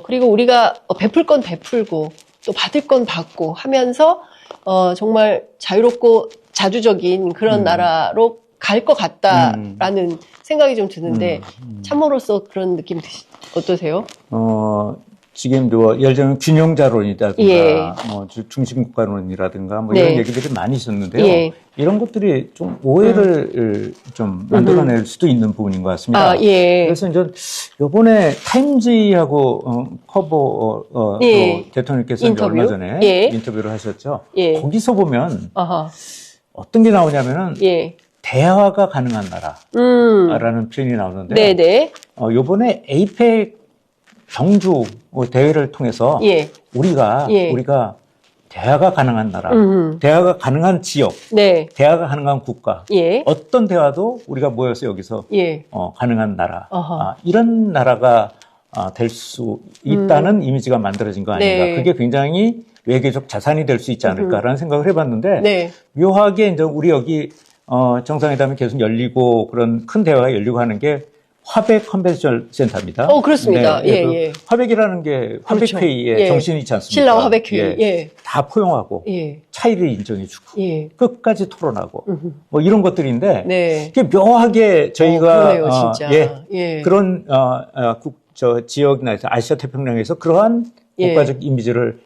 S1: 그리고 우리가 베풀 건 베풀고 또 받을 건 받고 하면서 정말 자유롭고 자주적인 그런 나라로 갈 것 같다라는 생각이 좀 드는데 참모로서 그런 느낌 어떠세요?
S2: 지금 예를 들면 균형자론이라든가
S1: 예.
S2: 뭐 중심국가론이라든가 뭐
S1: 네.
S2: 이런 얘기들이 많이 있었는데요.
S1: 예.
S2: 이런 것들이 좀 오해를 좀 만들어낼 수도 있는 부분인 것 같습니다.
S1: 아, 예.
S2: 그래서 이제 요번에 타임지하고 커버
S1: 예.
S2: 또 대통령께서 이제 얼마 전에
S1: 예.
S2: 인터뷰를 하셨죠.
S1: 예.
S2: 거기서 보면
S1: 아하.
S2: 어떤 게 나오냐면은
S1: 예.
S2: 대화가 가능한 나라라는 표현이 나오는데요.
S1: 네네.
S2: 요번에 에이펙 경주 대회를 통해서
S1: 예.
S2: 우리가 대화가 가능한 나라, 대화가 가능한 지역,
S1: 네.
S2: 대화가 가능한 국가,
S1: 예.
S2: 어떤 대화도 우리가 모여서 여기서
S1: 예.
S2: 가능한 나라,
S1: 어허.
S2: 이런 나라가 될 수 있다는 이미지가 만들어진 거 아닌가.
S1: 네.
S2: 그게 굉장히 외교적 자산이 될 수 있지 않을까라는 생각을 해봤는데
S1: 네.
S2: 묘하게 이제 우리 여기 정상회담이 계속 열리고 그런 큰 대화가 열리고 하는 게 화백 컨벤션 센터입니다.
S1: 그렇습니다.
S2: 네,
S1: 예,
S2: 그
S1: 예.
S2: 화백이라는 게 화백회의의
S1: 예.
S2: 정신이지 않습니까?
S1: 신라와 화백회의. 예.
S2: 다 포용하고
S1: 예.
S2: 차이를 인정해주고
S1: 예.
S2: 끝까지 토론하고 뭐 이런 것들인데
S1: 네.
S2: 이게 묘하게 저희가
S1: 그러네요, 진짜. 예.
S2: 그런 지역이나 아시아 태평양에서 그러한
S1: 예.
S2: 국가적 이미지를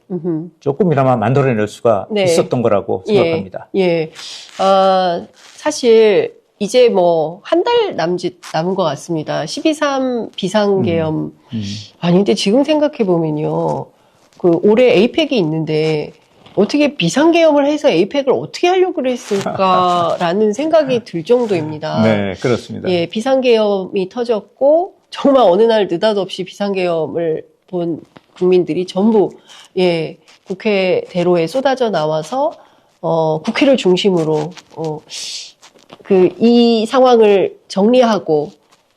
S2: 조금이나마 만들어낼 수가
S1: 네.
S2: 있었던 거라고 생각합니다.
S1: 예. 사실 이제 뭐 한 달 남은 것 같습니다. 12.3 비상계엄. 아니 근데 지금 생각해 보면요, 그 올해 에이펙이 있는데 어떻게 비상계엄을 해서 에이펙을 어떻게 하려고 그랬을까라는 생각이 들 정도입니다.
S2: 네, 그렇습니다.
S1: 예, 비상계엄이 터졌고 정말 어느 날 느닷없이 비상계엄을 본 국민들이 전부 국회대로에 쏟아져 나와서 국회를 중심으로 이 상황을 정리하고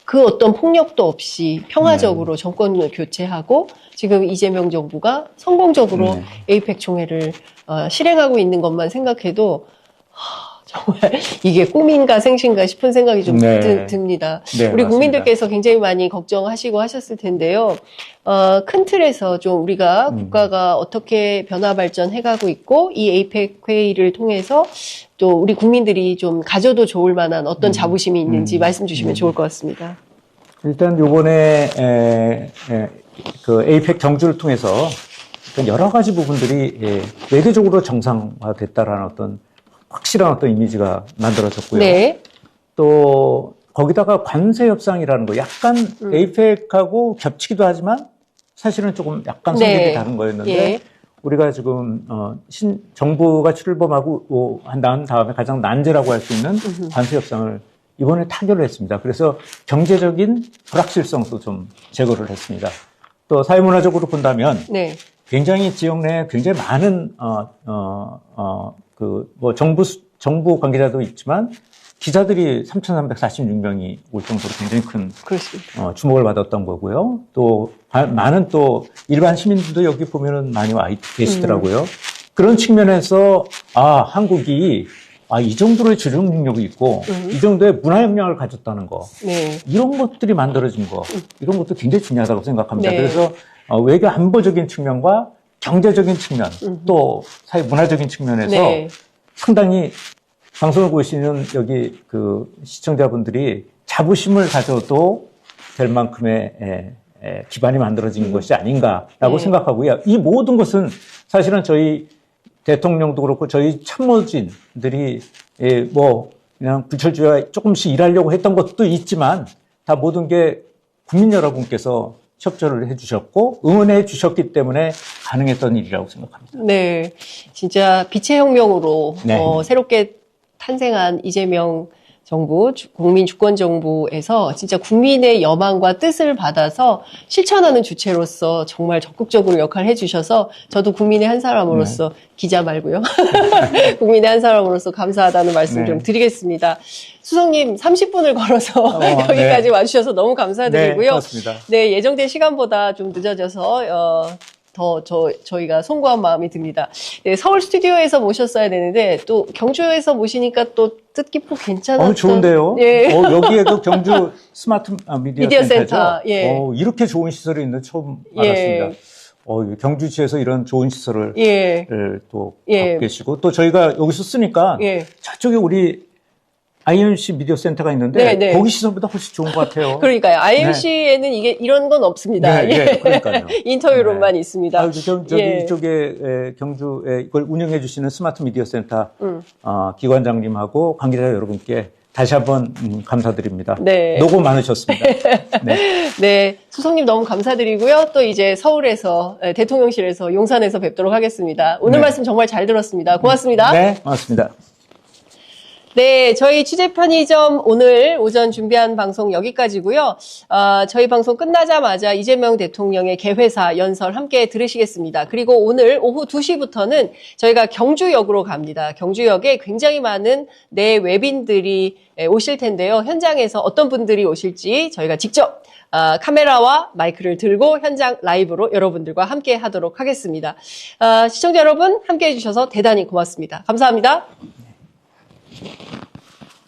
S1: 그 어떤 폭력도 없이 평화적으로 정권을 교체하고 지금 이재명 정부가 성공적으로 에이펙 총회를 실행하고 있는 것만 생각해도 정말 이게 꿈인가 생신가 싶은 생각이 좀 듭니다.
S2: 네,
S1: 우리
S2: 맞습니다.
S1: 국민들께서 굉장히 많이 걱정하시고 하셨을 텐데요. 큰 틀에서 좀 우리가 국가가 어떻게 변화 발전해가고 있고 이 에이펙 회의를 통해서 또 우리 국민들이 좀 가져도 좋을 만한 어떤 자부심이 있는지 말씀 주시면 좋을 것 같습니다.
S2: 일단 요번에 그 에이펙 경주를 통해서 여러 가지 부분들이 외교적으로 정상화됐다라는 어떤 확실한 어떤 이미지가 만들어졌고요.
S1: 네.
S2: 또 거기다가 관세 협상이라는 거 약간 에이펙하고 겹치기도 하지만 사실은 조금 약간 성격이 다른 거였는데 우리가 지금 정부가 출범하고 난 다음에 가장 난제라고 할 수 있는 관세 협상을 이번에 타결을 했습니다. 그래서 경제적인 불확실성도 좀 제거를 했습니다. 또 사회문화적으로 본다면 굉장히 지역 내에 굉장히 많은 정부 관계자도 있지만 기자들이 3,346명이 올 정도로 굉장히 큰 주목을 받았던 거고요. 또 많은 또 일반 시민들도 여기 보면은 많이 와 계시더라고요. 그런 측면에서 한국이 이 정도의 주력 능력이 있고 이 정도의 문화 역량을 가졌다는 거 이런 것들이 만들어진 거 이런 것도 굉장히 중요하다고 생각합니다. 그래서 외교 안보적인 측면과 경제적인 측면 또 사회 문화적인 측면에서 상당히 방송을 보시는 여기 그 시청자분들이 자부심을 가져도 될 만큼의 기반이 만들어진 것이 아닌가라고 생각하고요. 이 모든 것은 사실은 저희 대통령도 그렇고 저희 참모진들이 그냥 불철주야 조금씩 일하려고 했던 것도 있지만 다 모든 게 국민 여러분께서 협조를 해주셨고 응원해 주셨기 때문에 가능했던 일이라고 생각합니다.
S1: 네, 진짜 빛의 혁명으로 새롭게 탄생한 이재명 정부, 국민 주권 정부에서 진짜 국민의 여망과 뜻을 받아서 실천하는 주체로서 정말 적극적으로 역할을 해주셔서 저도 국민의 한 사람으로서 기자 말고요. 국민의 한 사람으로서 감사하다는 말씀 좀 드리겠습니다. 수석님 30분을 걸어서 여기까지 와주셔서 너무 감사드리고요.
S2: 고맙습니다.
S1: 예정된 시간보다 좀 늦어져서 저희가 송구한 마음이 듭니다. 서울 스튜디오에서 모셨어야 되는데, 또 경주에서 모시니까 또 뜻깊고 괜찮았던.
S2: 좋은데요? 여기에도 경주 스마트 미디어 센터죠? 이렇게 좋은 시설이 있는 처음 알았습니다. 경주시에서 이런 좋은 시설을 또 갖고 계시고, 또 저희가 여기서 쓰니까 저쪽에 우리 IMC 미디어 센터가 있는데
S1: 네, 네.
S2: 거기 시설보다 훨씬 좋은 것 같아요.
S1: 그러니까요. IMC에는 이게 이런 건 없습니다.
S2: 네, 네, 그러니까요.
S1: 인터뷰로만 있습니다.
S2: 저기
S1: 예.
S2: 이쪽에 경주에 이걸 운영해 주시는 스마트 미디어 센터 기관장님하고 관계자 여러분께 다시 한번 감사드립니다.
S1: 네.
S2: 노고 많으셨습니다. 네.
S1: 네, 수석님 너무 감사드리고요. 또 이제 서울에서 대통령실에서 용산에서 뵙도록 하겠습니다. 오늘
S2: 네.
S1: 말씀 정말 잘 들었습니다. 고맙습니다.
S2: 네, 고맙습니다.
S1: 네, 저희 취재 편의점 오늘 오전 준비한 방송 여기까지고요. 저희 방송 끝나자마자 이재명 대통령의 개회사 연설 함께 들으시겠습니다. 그리고 오늘 오후 2시부터는 저희가 경주역으로 갑니다. 경주역에 굉장히 많은 내외빈들이 오실 텐데요. 현장에서 어떤 분들이 오실지 저희가 직접 카메라와 마이크를 들고 현장 라이브로 여러분들과 함께 하도록 하겠습니다. 시청자 여러분 함께 해주셔서 대단히 고맙습니다. 감사합니다.